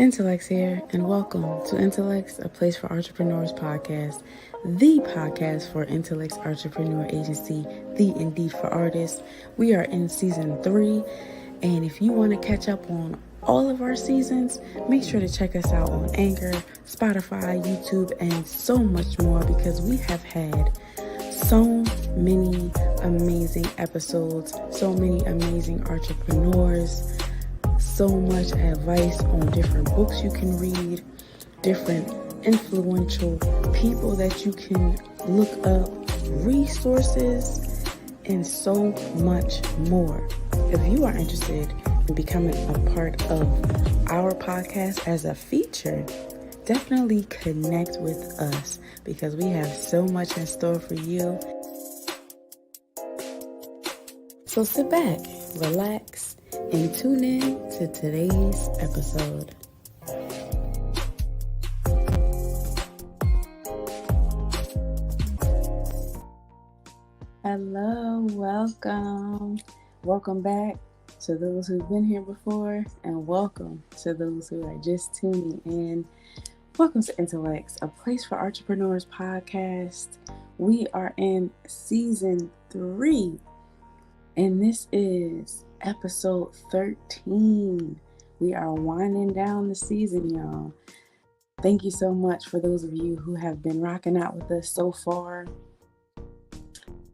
Intelexx here, and welcome to Intelexx, a place for entrepreneurs podcast, the podcast for Intelexx Artrepreneur Agency, the Indeed for Artists. We are in season 3, and if you want to catch up on all of our seasons, make sure to check us out on Anchor, Spotify, YouTube, and so much more, because we have had so many amazing episodes, so many amazing entrepreneurs, so much advice on different books you can read, different influential people that you can look up, resources, and so much more. If you are interested in becoming a part of our podcast as a feature, definitely connect with us, because we have so much in store for you. So sit back, relax, and tune in to today's episode. Hello, welcome back to those who've been here before, and welcome to those who are just tuning in. Welcome to Intelexx, a place for entrepreneurs podcast. We are in season 3, and this is episode 13. We are winding down the season, y'all. Thank you so much for those of you who have been rocking out with us so far.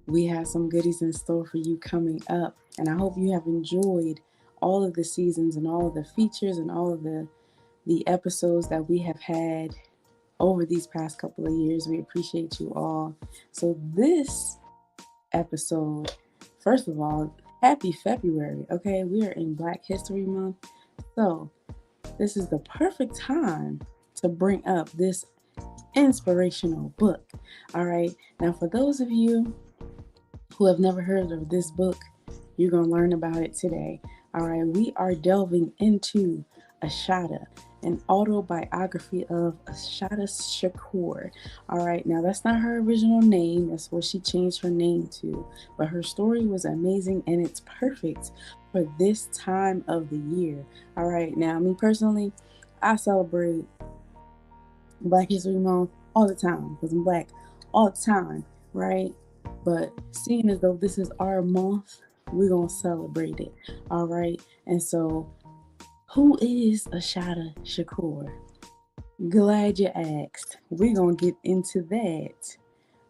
We have some goodies in store for you coming up, and I hope you have enjoyed all of the seasons and all of the features and all of the episodes that we have had over these past couple of years. We appreciate you all. So this episode, first of all, happy February, okay? We are in Black History Month, so this is the perfect time to bring up this inspirational book, all right? Now, for those of you who have never heard of this book, you're going to learn about it today, all right? We are delving into Assata, an autobiography of Assata Shakur. All right, now that's not her original name. That's what she changed her name to. But her story was amazing, and it's perfect for this time of the year. All right, now me personally, I celebrate Black History Month all the time because I'm Black all the time, right? But seeing as though this is our month, we're going to celebrate it. All right, and so who is Assata Shakur? Glad you asked. We're going to get into that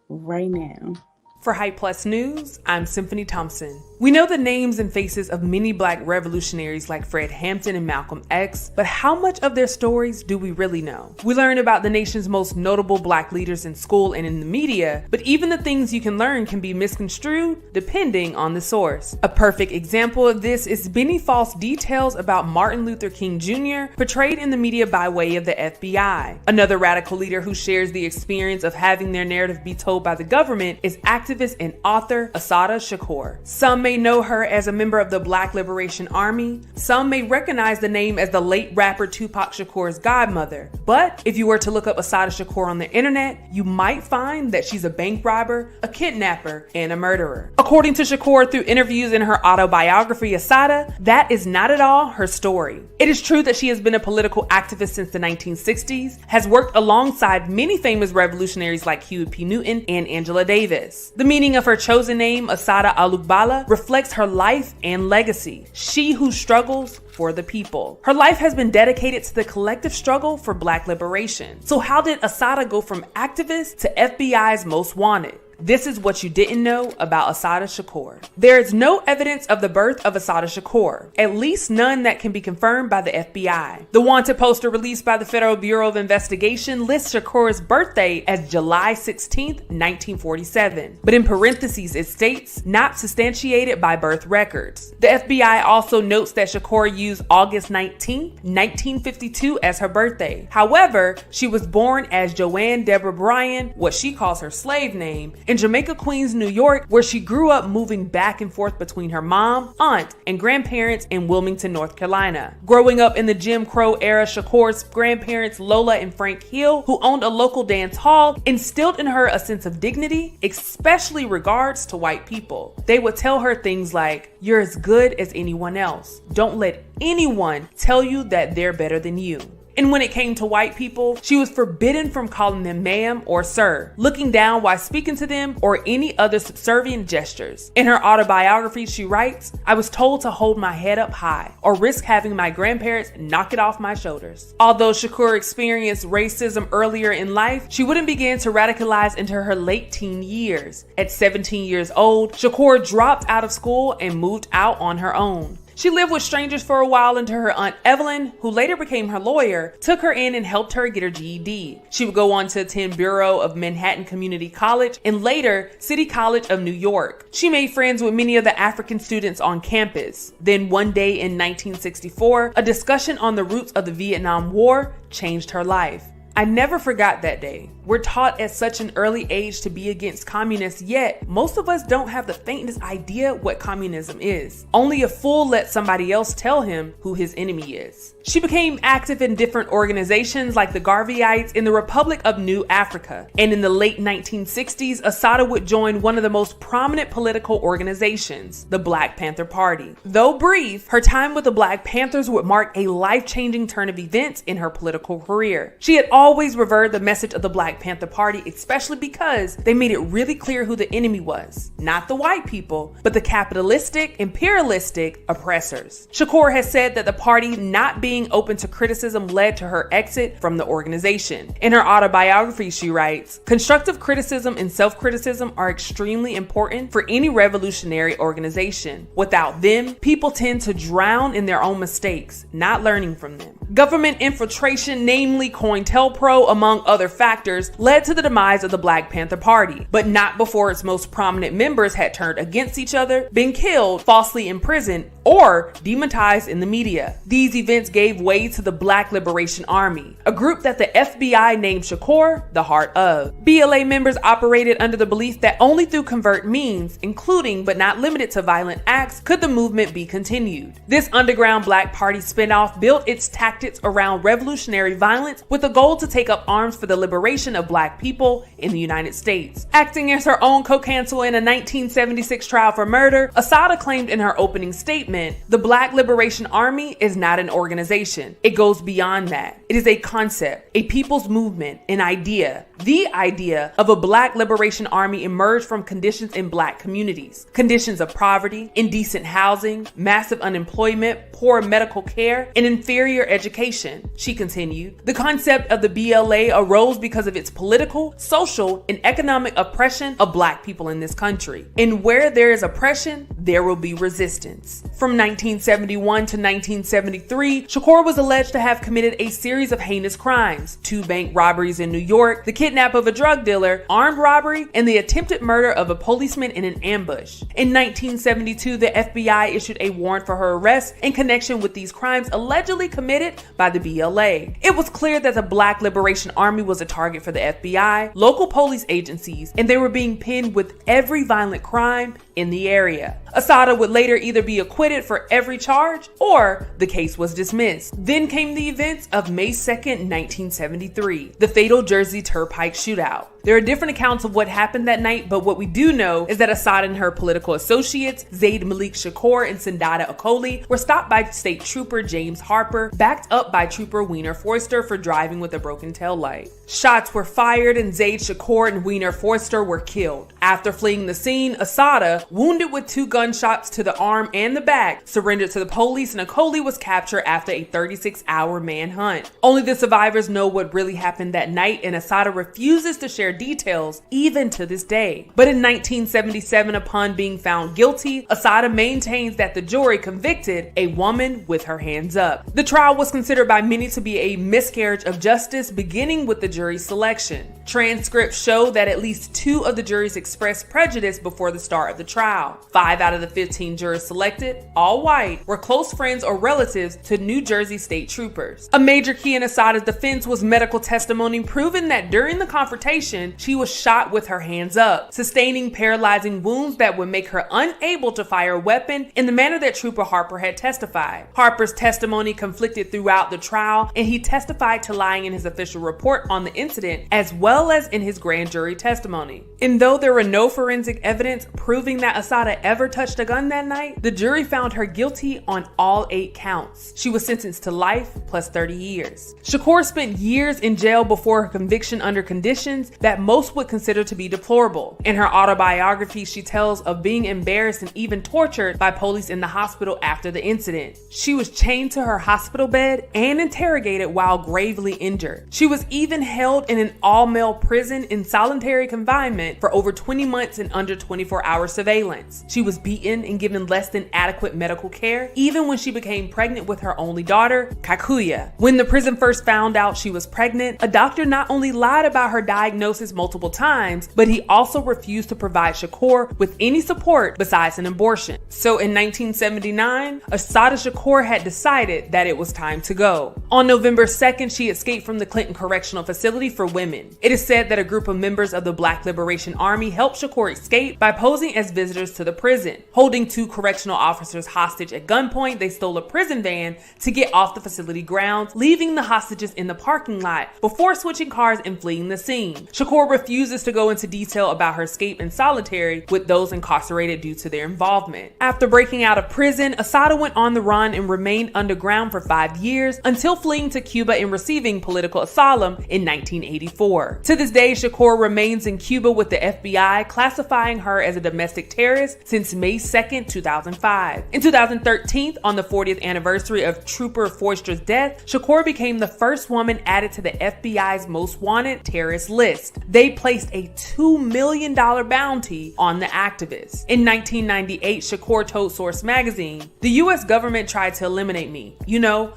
right now. For Hype Plus News, I'm Symphony Thompson. We know the names and faces of many Black revolutionaries like Fred Hampton and Malcolm X, but how much of their stories do we really know? We learn about the nation's most notable Black leaders in school and in the media, but even the things you can learn can be misconstrued depending on the source. A perfect example of this is many false details about Martin Luther King Jr. portrayed in the media by way of the FBI. Another radical leader who shares the experience of having their narrative be told by the government is activist and author Assata Shakur. Some may know her as a member of the Black Liberation Army. Some may recognize the name as the late rapper Tupac Shakur's godmother. But if you were to look up Assata Shakur on the internet, you might find that she's a bank robber, a kidnapper, and a murderer. According to Shakur, through interviews in her autobiography Assata, that is not at all her story. It is true that she has been a political activist since the 1960s, has worked alongside many famous revolutionaries like Huey P. Newton and Angela Davis. The meaning of her chosen name, Assata Alukbala, reflects her life and legacy. She who struggles for the people. Her life has been dedicated to the collective struggle for Black liberation. So how did Assata go from activist to FBI's most wanted? This is what you didn't know about Assata Shakur. There is no evidence of the birth of Assata Shakur, at least none that can be confirmed by the FBI. The wanted poster released by the Federal Bureau of Investigation lists Shakur's birthday as July 16th, 1947. But in parentheses, it states, not substantiated by birth records. The FBI also notes that Shakur used August 19th, 1952 as her birthday. However, she was born as Joanne Deborah Bryan, what she calls her slave name, in Jamaica, Queens, New York, where she grew up moving back and forth between her mom, aunt, and grandparents in Wilmington, North Carolina. Growing up in the Jim Crow era, Shakur's grandparents, Lola and Frank Hill, who owned a local dance hall, instilled in her a sense of dignity, especially regards to white people. They would tell her things like, "You're as good as anyone else. Don't let anyone tell you that they're better than you." And when it came to white people, she was forbidden from calling them ma'am or sir, looking down while speaking to them, or any other subservient gestures. In her autobiography, she writes, "I was told to hold my head up high or risk having my grandparents knock it off my shoulders." Although Shakur experienced racism earlier in life, she wouldn't begin to radicalize into her late teen years. At 17 years old, Shakur dropped out of school and moved out on her own. She lived with strangers for a while until her Aunt Evelyn, who later became her lawyer, took her in and helped her get her GED. She would go on to attend Bureau of Manhattan Community College and later City College of New York. She made friends with many of the African students on campus. Then one day in 1964, a discussion on the roots of the Vietnam War changed her life. I never forgot that day. We're taught at such an early age to be against communists, yet most of us don't have the faintest idea what communism is. Only a fool lets somebody else tell him who his enemy is. She became active in different organizations like the Garveyites in the Republic of New Africa. And in the late 1960s, Assata would join one of the most prominent political organizations, the Black Panther Party. Though brief, her time with the Black Panthers would mark a life-changing turn of events in her political career. She had always revered the message of the Black Panther Party, especially because they made it really clear who the enemy was. Not the white people, but the capitalistic, imperialistic oppressors. Shakur has said that the party not being open to criticism led to her exit from the organization. In her autobiography, she writes, "Constructive criticism and self-criticism are extremely important for any revolutionary organization. Without them, people tend to drown in their own mistakes, not learning from them. Government infiltration, namely COINTELPRO, among other factors, led to the demise of the Black Panther Party, but not before its most prominent members had turned against each other, been killed, falsely imprisoned, or demonetized in the media. These events gave way to the Black Liberation Army, a group that the FBI named Shakur the heart of. BLA members operated under the belief that only through covert means, including but not limited to violent acts, could the movement be continued. This underground Black Party spinoff built its tactics around revolutionary violence with the goal to take up arms for the liberation of Black people in the United States. Acting as her own co-counsel in a 1976 trial for murder, Assata claimed in her opening statement, "The Black Liberation Army is not an organization. It goes beyond that. It is a concept, a people's movement, an idea. The idea of a Black Liberation Army emerged from conditions in Black communities, conditions of poverty, indecent housing, massive unemployment, poor medical care, and inferior education." She continued, "The concept of the BLA arose because of its political, social, and economic oppression of Black people in this country. And where there is oppression, there will be resistance." From 1971 to 1973, Shakur was alleged to have committed a series of heinous crimes: 2 bank robberies in New York, the kidnap of a drug dealer, armed robbery, and the attempted murder of a policeman in an ambush. In 1972, the FBI issued a warrant for her arrest in connection with these crimes allegedly committed by the BLA. It was clear that the Black Liberation Army was a target for the FBI, local police agencies, and they were being pinned with every violent crime in the area. Assata would later either be acquitted for every charge or the case was dismissed. Then came the events of May 2nd, 1973, the fatal Jersey Turnpike shootout. There are different accounts of what happened that night, but what we do know is that Assata and her political associates, Zaid Malik Shakur and Sindada Okoli, were stopped by State Trooper James Harper, backed up by Trooper Weiner Forster for driving with a broken taillight. Shots were fired and Zaid Shakur and Weiner Forster were killed. After fleeing the scene, Assata, wounded with 2 gunshots to the arm and the back, surrendered to the police, and Okoli was captured after a 36-hour manhunt. Only the survivors know what really happened that night, and Assata refuses to share details even to this day. But in 1977, upon being found guilty, Assata maintains that the jury convicted a woman with her hands up. The trial was considered by many to be a miscarriage of justice, beginning with the jury selection. Transcripts show that at least 2 of the juries expressed prejudice before the start of the trial. 5 out of the 15 jurors selected, all white, were close friends or relatives to New Jersey state troopers. A major key in Assata's defense was medical testimony proving that during the confrontation, execution, she was shot with her hands up, sustaining paralyzing wounds that would make her unable to fire a weapon in the manner that Trooper Harper had testified. Harper's testimony conflicted throughout the trial, and he testified to lying in his official report on the incident as well as in his grand jury testimony. And though there were no forensic evidence proving that Assata ever touched a gun that night, the jury found her guilty on all 8 counts. She was sentenced to life plus 30 years. Shakur spent years in jail before her conviction under conditions that most would consider to be deplorable. In her autobiography, she tells of being embarrassed and even tortured by police in the hospital after the incident. She was chained to her hospital bed and interrogated while gravely injured. She was even held in an all-male prison in solitary confinement for over 20 months and under 24-hour surveillance. She was beaten and given less than adequate medical care, even when she became pregnant with her only daughter, Kakuya. When the prison first found out she was pregnant, a doctor not only lied about her diagnosis multiple times, but he also refused to provide Shakur with any support besides an abortion. So in 1979, Assata Shakur had decided that it was time to go. On November 2nd, she escaped from the Clinton Correctional Facility for Women. It is said that a group of members of the Black Liberation Army helped Shakur escape by posing as visitors to the prison. Holding 2 correctional officers hostage at gunpoint, they stole a prison van to get off the facility grounds, leaving the hostages in the parking lot before switching cars and fleeing the scene. Shakur refuses to go into detail about her escape in solitary with those incarcerated due to their involvement. After breaking out of prison, Assata went on the run and remained underground for 5 years until fleeing to Cuba and receiving political asylum in 1984. To this day, Shakur remains in Cuba with the FBI classifying her as a domestic terrorist since May 2nd, 2005. In 2013, on the 40th anniversary of Trooper Foister's death, Shakur became the first woman added to the FBI's most wanted terrorist list. They placed a $2 million bounty on the activist. In 1998, Shakur told Source magazine, "The US government tried to eliminate me,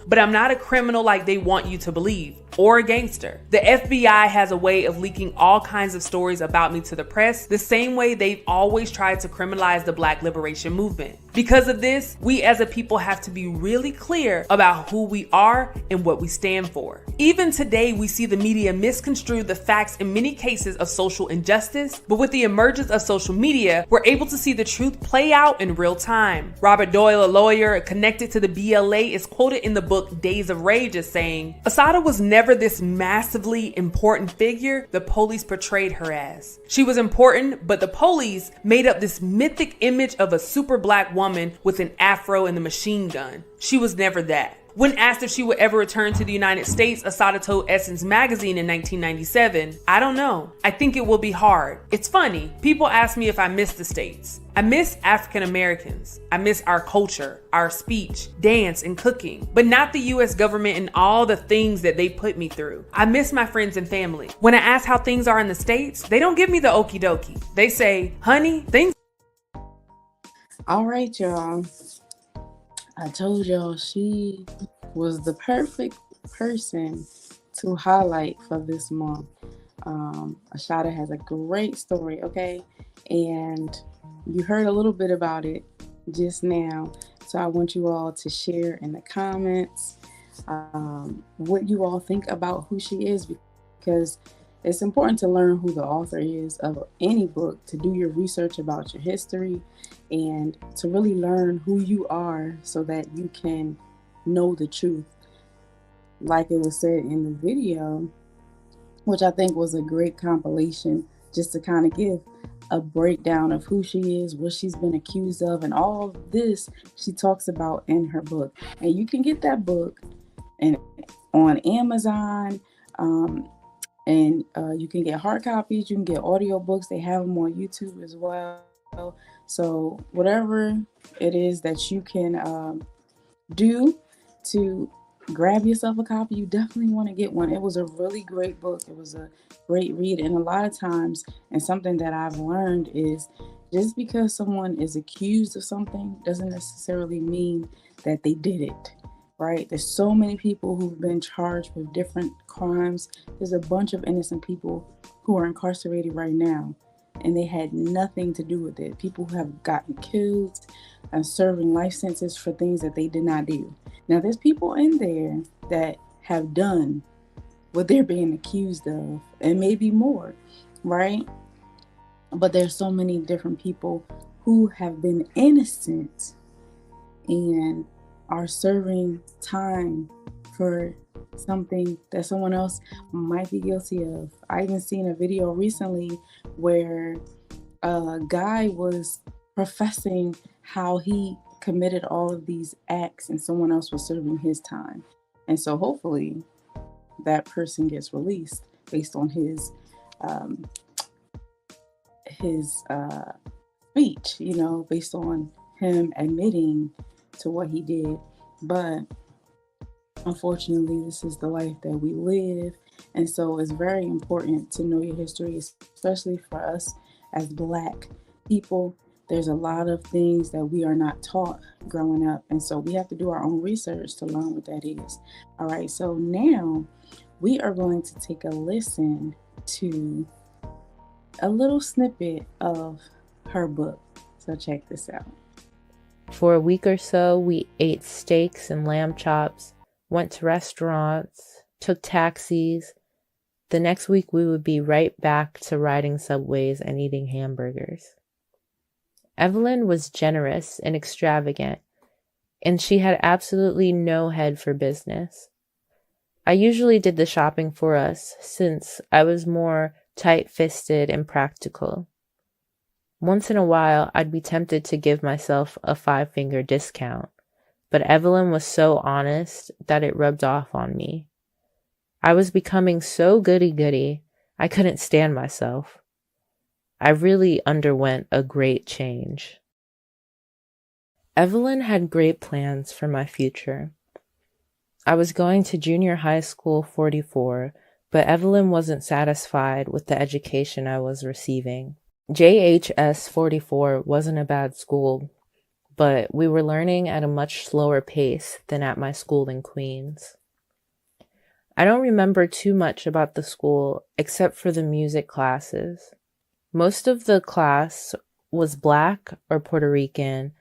but I'm not a criminal like they want you to believe, or a gangster. The FBI has a way of leaking all kinds of stories about me to the press, the same way they've always tried to criminalize the Black liberation movement. Because of this, we as a people have to be really clear about who we are and what we stand for. Even today, we see the media misconstrue the facts in many cases of social injustice, but with the emergence of social media, we're able to see the truth play out in real time." Robert Doyle, a lawyer connected to the BLA, is quoted in the book Days of Rage as saying, "Assata was never this massively important figure the police portrayed her as. She was important, but the police made up this mythic image of a super Black woman with an afro and a machine gun. She was never that." When asked if she would ever return to the United States, Assata told Essence magazine in 1997, "I don't know. I think it will be hard. It's funny. People ask me if I miss the States. I miss African Americans. I miss our culture, our speech, dance, and cooking, but not the US government and all the things that they put me through. I miss my friends and family. When I ask how things are in the States, they don't give me the okie dokie. They say, honey, things." All right, y'all. I told y'all she was the perfect person to highlight for this month. Assata has a great story, okay? And you heard a little bit about it just now. So I want you all to share in the comments what you all think about who she is, because it's important to learn who the author is of any book, to do your research about your history, and to really learn who you are so that you can know the truth. Like it was said in the video, which I think was a great compilation, just to kind of give a breakdown of who she is, what she's been accused of, and all of this she talks about in her book. And you can get that book on Amazon, and you can get hard copies, you can get audio books. They have them on YouTube as well. So whatever it is that you can do to grab yourself a copy, you definitely want to get one. It was a really great book. It was a great read. And a lot of times, and something that I've learned is, just because someone is accused of something doesn't necessarily mean that they did it. Right? There's so many people who've been charged with different crimes. There's a bunch of innocent people who are incarcerated right now, and they had nothing to do with it. People who have gotten killed and serving life sentences for things that they did not do. Now, there's people in there that have done what they're being accused of, and maybe more. right? But there's so many different people who have been innocent and are serving time for something that someone else might be guilty of. I even seen a video recently where a guy was professing how he committed all of these acts and someone else was serving his time. And so hopefully that person gets released based on um, his speech, based on him admitting to what he did. But unfortunately, this is the life that we live. And so it's very important to know your history, especially for us as Black people. There's a lot of things that we are not taught growing up. And so we have to do our own research to learn what that is. All right. So now we are going to take a listen to a little snippet of her book. So check this out. For a week or so, we ate steaks and lamb chops, went to restaurants, took taxis. The next week, we would be right back to riding subways and eating hamburgers. Evelyn was generous and extravagant, and she had absolutely no head for business. I usually did the shopping for us since I was more tight-fisted and practical. Once in a while, I'd be tempted to give myself a 5-finger discount, but Evelyn was so honest that it rubbed off on me. I was becoming so goody-goody, I couldn't stand myself. I really underwent a great change. Evelyn had great plans for my future. I was going to junior high school 44, but Evelyn wasn't satisfied with the education I was receiving. JHS 44 wasn't a bad school, but we were learning at a much slower pace than at my school in Queens. I don't remember too much about the school except for the music classes. Most of the class was Black or Puerto Rican,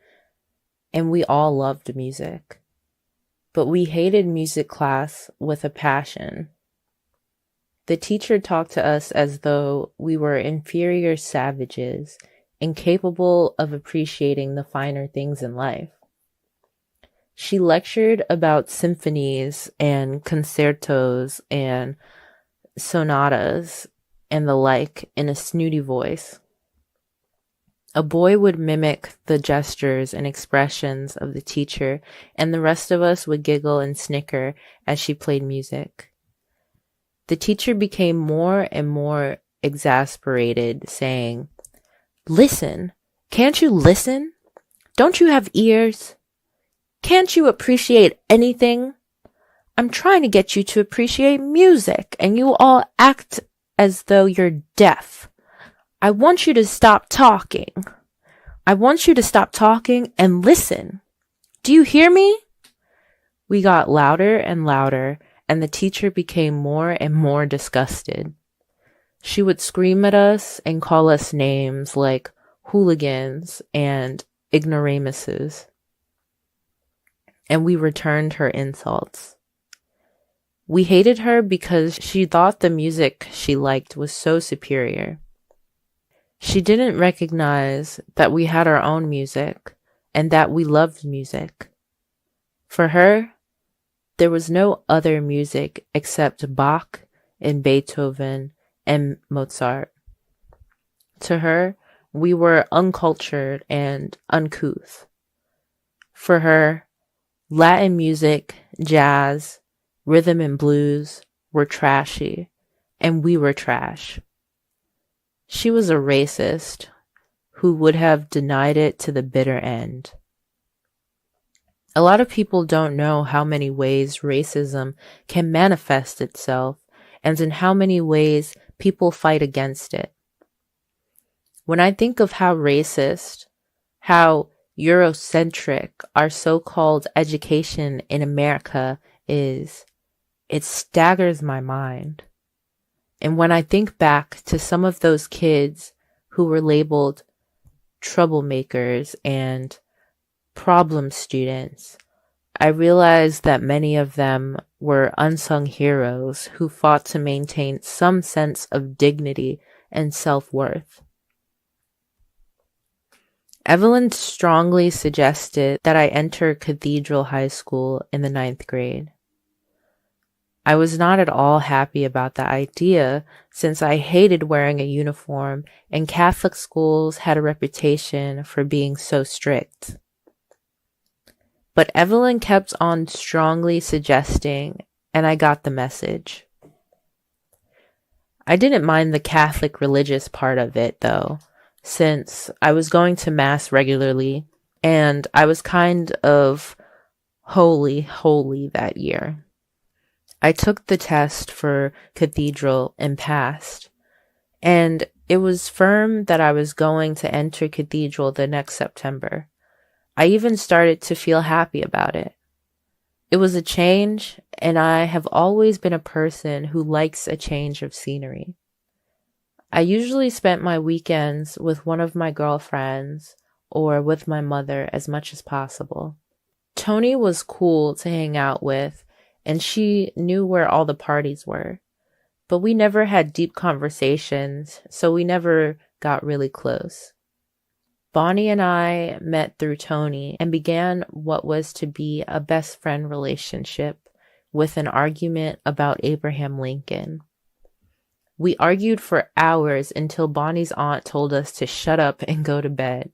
and we all loved music. But we hated music class with a passion. The teacher talked to us as though we were inferior savages, incapable of appreciating the finer things in life. She lectured about symphonies and concertos and sonatas and the like in a snooty voice. A boy would mimic the gestures and expressions of the teacher, and the rest of us would giggle and snicker as she played music. The teacher became more and more exasperated, saying, "Listen, can't you listen? Don't you have ears? Can't you appreciate anything? I'm trying to get you to appreciate music, and you all act as though you're deaf. I want you to stop talking. I want you to stop talking and listen. Do you hear me?" We got louder and louder, and the teacher became more and more disgusted. She would scream at us and call us names like hooligans and ignoramuses. And we returned her insults. We hated her because she thought the music she liked was so superior. She didn't recognize that we had our own music and that we loved music. For her, there was no other music except Bach and Beethoven and Mozart. To her, we were uncultured and uncouth. For her, Latin music, jazz, rhythm and blues were trashy, and we were trash. She was a racist who would have denied it to the bitter end. A lot of people don't know how many ways racism can manifest itself and in how many ways people fight against it. When I think of how racist, how Eurocentric our so-called education in America is, it staggers my mind. And when I think back to some of those kids who were labeled troublemakers and problem students, I realize that many of them were unsung heroes who fought to maintain some sense of dignity and self-worth. Evelyn strongly suggested that I enter Cathedral High School in the 9th grade. I was not at all happy about the idea since I hated wearing a uniform and Catholic schools had a reputation for being so strict. But Evelyn kept on strongly suggesting, and I got the message. I didn't mind the Catholic religious part of it, though, since I was going to Mass regularly, and I was kind of holy that year. I took the test for Cathedral and passed, and it was firm that I was going to enter Cathedral the next September. I even started to feel happy about it. It was a change, and I have always been a person who likes a change of scenery. I usually spent my weekends with one of my girlfriends or with my mother as much as possible. Tony was cool to hang out with, and she knew where all the parties were, but we never had deep conversations, so we never got really close. Bonnie and I met through Tony and began what was to be a best friend relationship with an argument about Abraham Lincoln. We argued for hours until Bonnie's aunt told us to shut up and go to bed,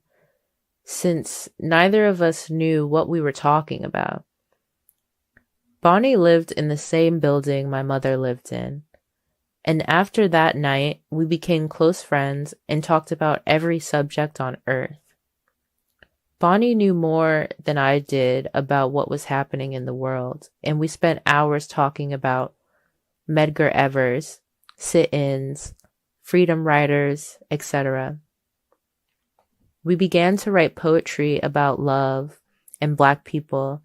since neither of us knew what we were talking about. Bonnie lived in the same building my mother lived in, and after that night, we became close friends and talked about every subject on earth. Bonnie knew more than I did about what was happening in the world, and we spent hours talking about Medgar Evers, sit-ins, freedom riders, etc. We began to write poetry about love and Black people,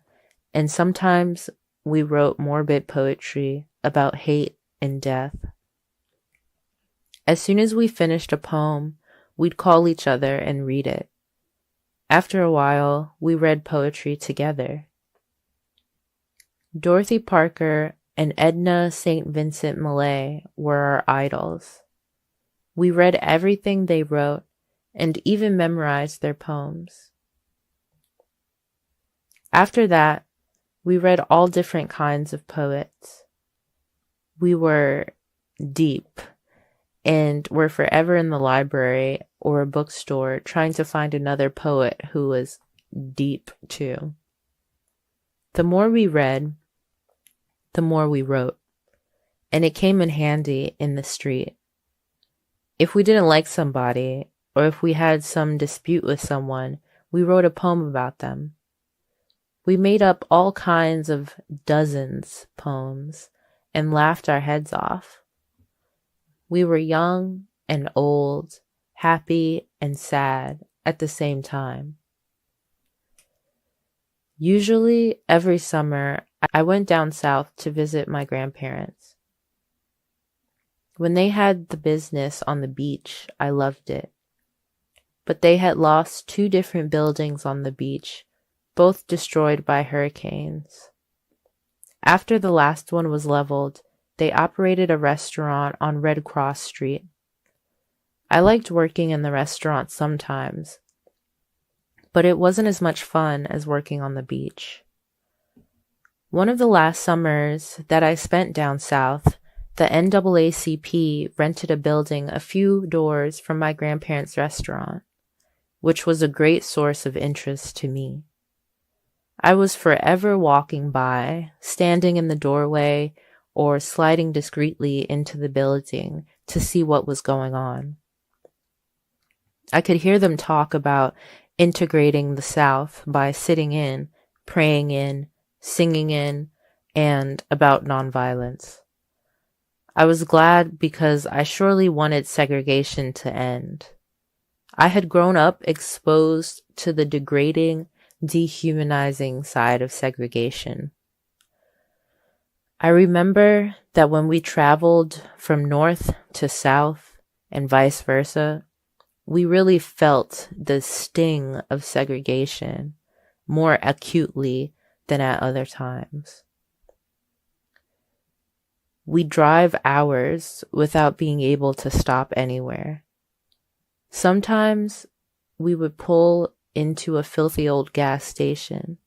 and sometimes we wrote morbid poetry about hate and death. As soon as we finished a poem, we'd call each other and read it. After a while, we read poetry together. Dorothy Parker and Edna St. Vincent Millay were our idols. We read everything they wrote and even memorized their poems. After that, we read all different kinds of poets. We were deep and were forever in the library or a bookstore trying to find another poet who was deep too. The more we read, the more we wrote, and it came in handy in the street. If we didn't like somebody, or if we had some dispute with someone, we wrote a poem about them. We made up all kinds of dozens poems and laughed our heads off. We were young and old, happy and sad at the same time. Usually, every summer, I went down south to visit my grandparents. When they had the business on the beach, I loved it. But they had lost 2 different buildings on the beach, both destroyed by hurricanes. After the last one was leveled, they operated a restaurant on Red Cross Street. I liked working in the restaurant sometimes, but it wasn't as much fun as working on the beach. One of the last summers that I spent down south, the NAACP rented a building a few doors from my grandparents' restaurant, which was a great source of interest to me. I was forever walking by, standing in the doorway, or sliding discreetly into the building to see what was going on. I could hear them talk about integrating the South by sitting in, praying in, singing in, and about nonviolence. I was glad because I surely wanted segregation to end. I had grown up exposed to the degrading, dehumanizing side of segregation. I remember that when we traveled from north to south and vice versa, we really felt the sting of segregation more acutely than at other times. We drive hours without being able to stop anywhere. Sometimes we would pull into a filthy old gas station,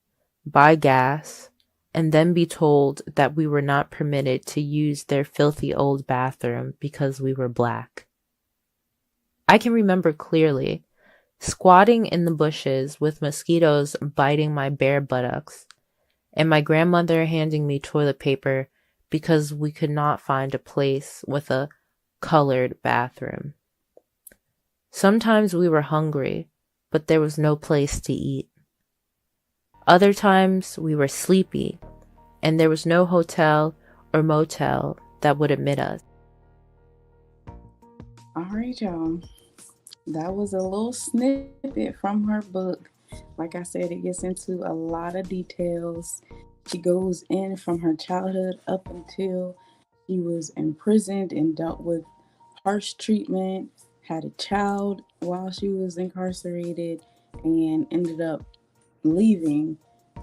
buy gas, and then be told that we were not permitted to use their filthy old bathroom because we were Black. I can remember clearly squatting in the bushes with mosquitoes biting my bare buttocks, and my grandmother handing me toilet paper because we could not find a place with a colored bathroom. Sometimes we were hungry, but there was no place to eat. Other times we were sleepy, and there was no hotel or motel that would admit us. All right, y'all. That was a little snippet from her book. Like I said, it gets into a lot of details. She goes in from her childhood up until she was imprisoned and dealt with harsh treatment, had a child while she was incarcerated, and ended up leaving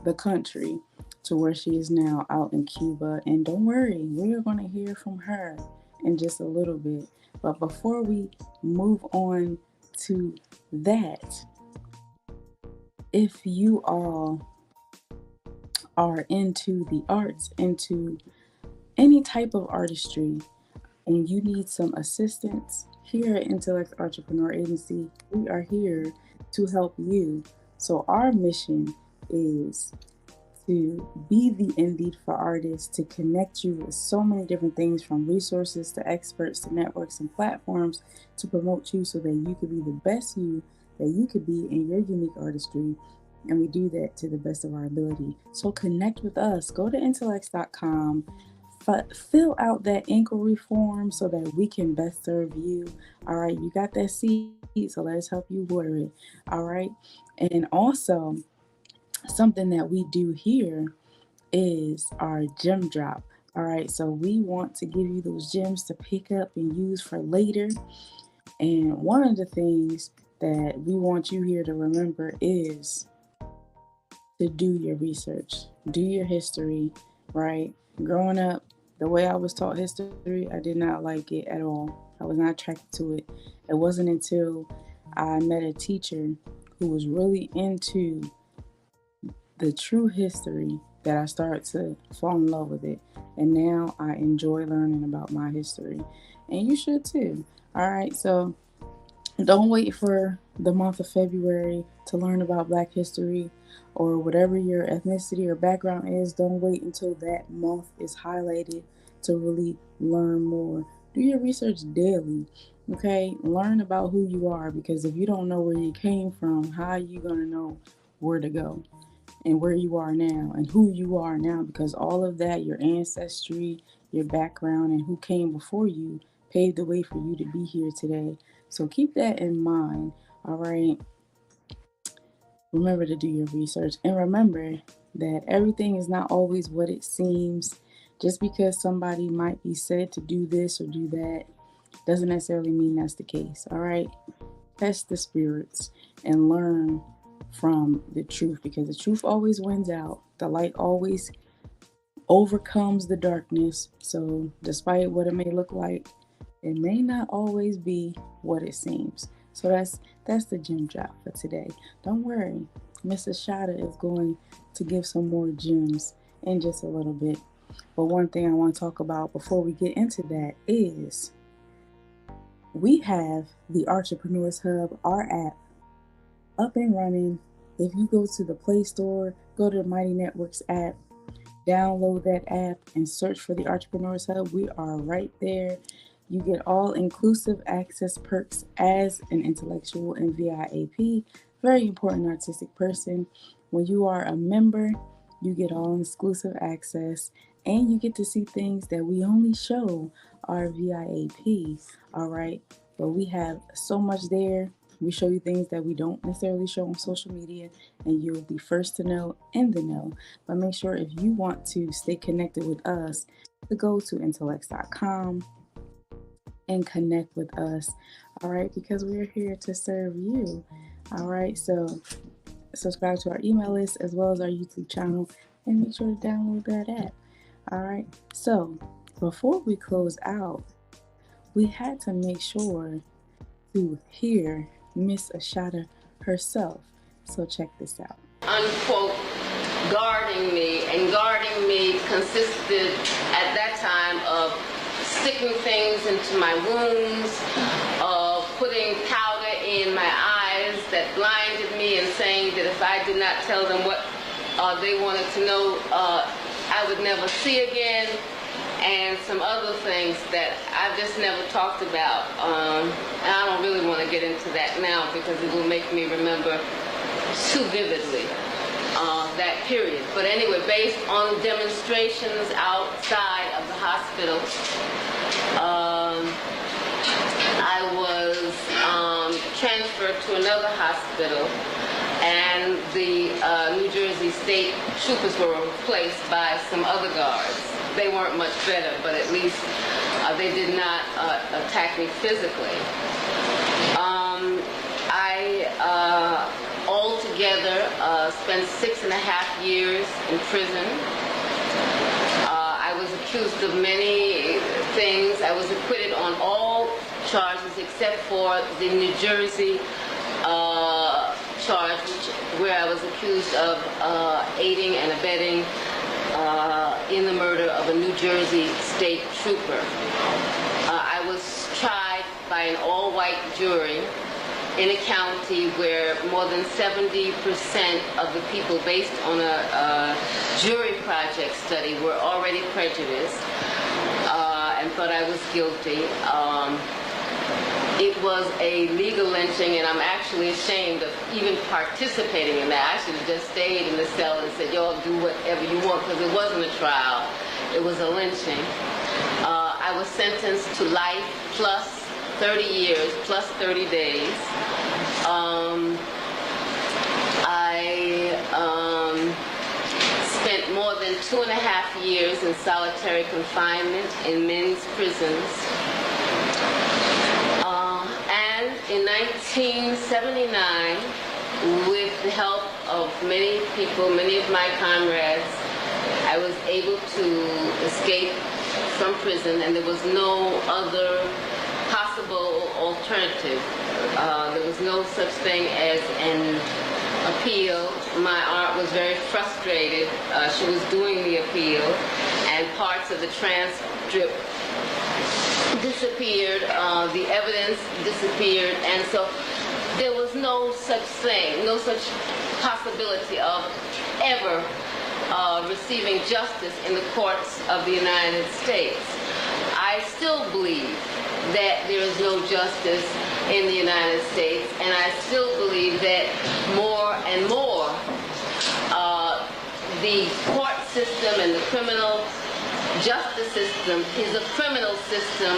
the country to where she is now out in Cuba. And don't worry, we are going to hear from her in just a little bit. But before we move on to that, if you all are into the arts, into any type of artistry, and you need some assistance, here at Intelexx Artrepreneur Agency, we are here to help you. So our mission is to be the Indeed for artists, to connect you with so many different things, from resources to experts to networks and platforms, to promote you so that you could be the best you that you could be in your unique artistry. And we do that to the best of our ability. So connect with us. Go to Intelexx.com. Fill out that inquiry form so that we can best serve you. All right, you got that seed, so let's help you water it. All right, and also something that we do here is our gem drop. All right, so we want to give you those gems to pick up and use for later. And one of the things that we want you here to remember is to do your research, do your history, right? Growing up, the way I was taught history, I did not like it at all. I was not attracted to it. It wasn't until I met a teacher who was really into the true history that I started to fall in love with it. And now I enjoy learning about my history. And you should too. All right, so don't wait for the month of February to learn about Black history or whatever your ethnicity or background is. Don't wait until that month is highlighted to really learn more. Do your research daily, okay? Learn about who you are, because if you don't know where you came from, how are you going to know where to go and where you are now and who you are now? Because all of that, your ancestry, your background, and who came before you, paved the way for you to be here today. So keep that in mind, all right? Remember to do your research, and remember that everything is not always what it seems. Just because somebody might be said to do this or do that doesn't necessarily mean that's the case, all right? Test the spirits and learn from the truth, because the truth always wins out. The light always overcomes the darkness. So despite what it may look like, it may not always be what it seems. So that's the gem drop for today. Don't worry, Miss Assata is going to give some more gems in just a little bit. But one thing I want to talk about before we get into that is we have the Artrepreneurs Hub, our app, up and running. If you go to the Play Store, go to the Mighty Networks app, download that app and search for the Artrepreneurs Hub. We are right there. You get all inclusive access perks as an intellectual and VIP, very important artistic person. When you are a member, you get all exclusive access and you get to see things that we only show our VIP. All right, but we have so much there. We show you things that we don't necessarily show on social media, and you'll be first to know in the know. But make sure, if you want to stay connected with us, to go to Intelexx.com and connect with us. All right, because we're here to serve you. All right, so subscribe to our email list as well as our YouTube channel, and make sure to download that app. All right, so Before we close out, we had to make sure to hear Miss Assata herself. So check this out. Unquote, guarding me, and guarding me consisted at that time of sticking things into my wounds, of putting powder in my eyes that blinded me, and saying that if I did not tell them what they wanted to know, I would never see again, and some other things that I've just never talked about. And I don't really want to get into that now because it will make me remember too vividly that period. But anyway, based on demonstrations outside of the hospital, I was transferred to another hospital, and the New Jersey State Troopers were replaced by some other guards. They weren't much better, but at least they did not attack me physically. I altogether spent 6.5 years in prison. I was accused of many things. I was acquitted on all charges except for the New Jersey charge, where I was accused of aiding and abetting in the murder of a New Jersey state trooper. I was tried by an all-white jury in a county where more than 70% of the people, based on a jury project study, were already prejudiced and thought I was guilty. It was a legal lynching, and I'm actually ashamed of even participating in that. I should have just stayed in the cell and said, y'all do whatever you want, because it wasn't a trial. It was a lynching. I was sentenced to life plus 30 years plus 30 days. I spent more than 2.5 years in solitary confinement in men's prisons. And in 1979, with the help of many people, many of my comrades, I was able to escape from prison, and there was no other possible alternative. There was no such thing as an appeal. My aunt was very frustrated. She was doing the appeal, and parts of the transcript disappeared, the evidence disappeared, and so there was no such thing, no such possibility of ever receiving justice in the courts of the United States. I still believe that there is no justice in the United States, and I still believe that more and more the court system and the criminal justice system is a criminal system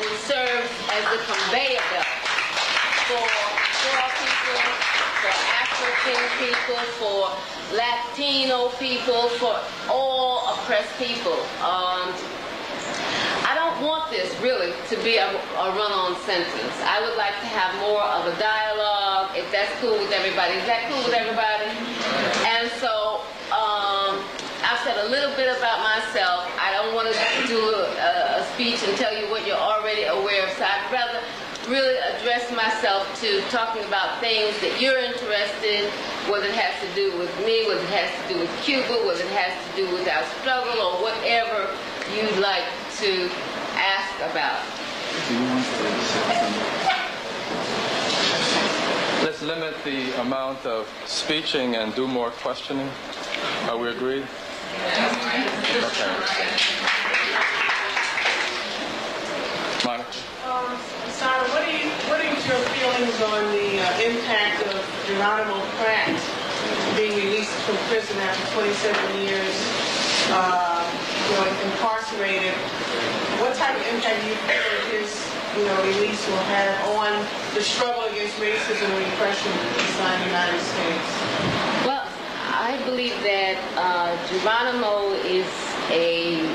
which serves as the conveyor belt for poor people, for African people, for Latino people, for all oppressed people. I don't want this really to be a run-on sentence. I would like to have more of a dialogue, if that's cool with everybody. Is that cool with everybody? And so I've said a little bit about myself. I don't want to do a speech and tell you what you're already aware of, so I'd rather really address myself to talking about things that you're interested in, whether it has to do with me, whether it has to do with Cuba, whether it has to do with our struggle, or whatever you'd like to ask about. Let's limit the amount of speeching and do more questioning. Are we agreed? Okay. Monica? Sarah, what are your feelings on the impact of Geronimo Pratt being released from prison after 27 years, incarcerated? What type of impact do you feel his release will have on the struggle against racism and repression inside the United States? Well, I believe that Geronimo is an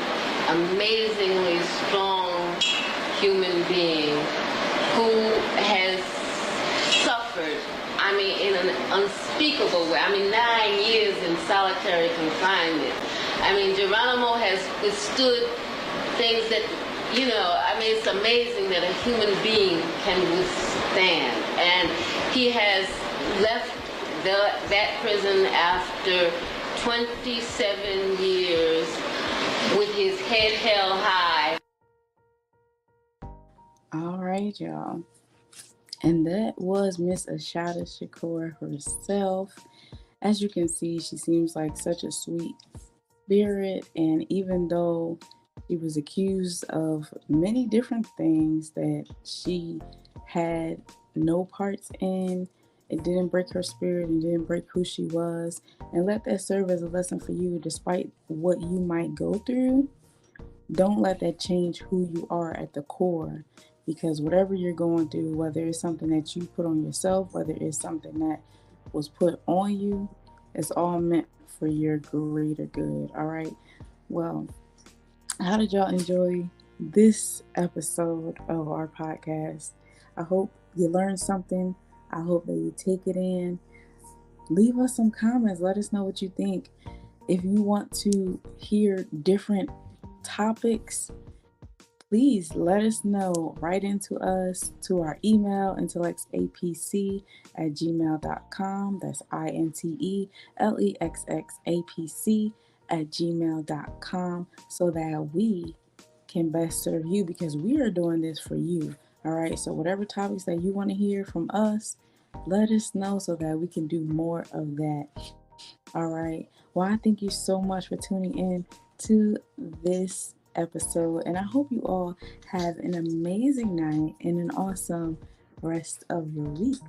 amazingly strong human being who has suffered, in an unspeakable way. 9 years in solitary confinement. Geronimo has withstood things that, it's amazing that a human being can withstand. And he has left that prison after 27 years with his head held high. All right, y'all. And that was Miss Assata Shakur herself. As you can see, she seems like such a sweet spirit. And even though she was accused of many different things that she had no parts in, it didn't break her spirit and didn't break who she was. And let that serve as a lesson for you. Despite what you might go through, don't let that change who you are at the core. Because whatever you're going through, whether it's something that you put on yourself, whether it's something that was put on you, it's all meant for your greater good. All right. Well, how did y'all enjoy this episode of our podcast? I hope you learned something. I hope that you take it in. Leave us some comments. Let us know what you think. If you want to hear different topics, please let us know. Write into us to our email, intelexxapc@gmail.com. That's intelexxapc@gmail.com, so that we can best serve you, because we are doing this for you. All right. So whatever topics that you want to hear from us, let us know so that we can do more of that. All right. Well, I thank you so much for tuning in to this episode, and I hope you all have an amazing night and an awesome rest of your week.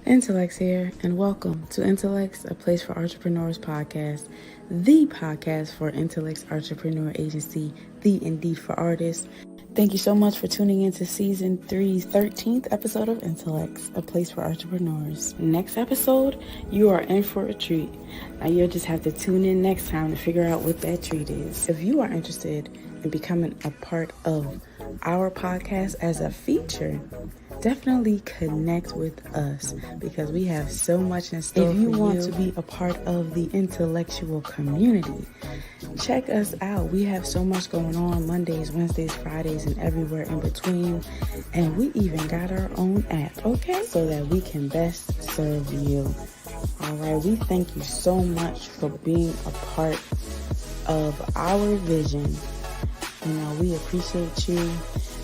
Intelexx here, and welcome to Intelexx, a place for entrepreneurs podcast, the podcast for Intelexx Artrepreneur Agency, the Indeed for Artists. Thank you so much for tuning in to Season 3's 13th episode of Intelexx, a place for entrepreneurs. Next episode, you are in for a treat. Now you'll just have to tune in next time to figure out what that treat is. If you are interested in becoming a part of our podcast as a feature, definitely connect with us, because we have so much in store for you. If you want to be a part of the intellectual community, check us out. We have so much going on Mondays, Wednesdays, Fridays, and everywhere in between. And we even got our own app, okay? So that we can best serve you. All right, we thank you so much for being a part of our vision. We appreciate you.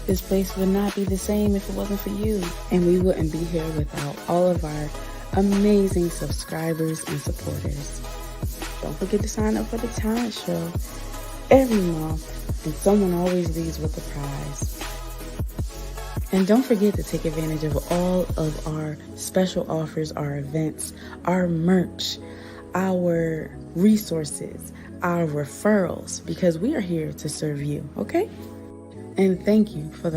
This place would not be the same if it wasn't for you. And we wouldn't be here without all of our amazing subscribers and supporters. Don't forget to sign up for the talent show every month, and someone always leaves with a prize. And don't forget to take advantage of all of our special offers, our events, our merch, our resources, our referrals, because we are here to serve you, okay? And thank you for the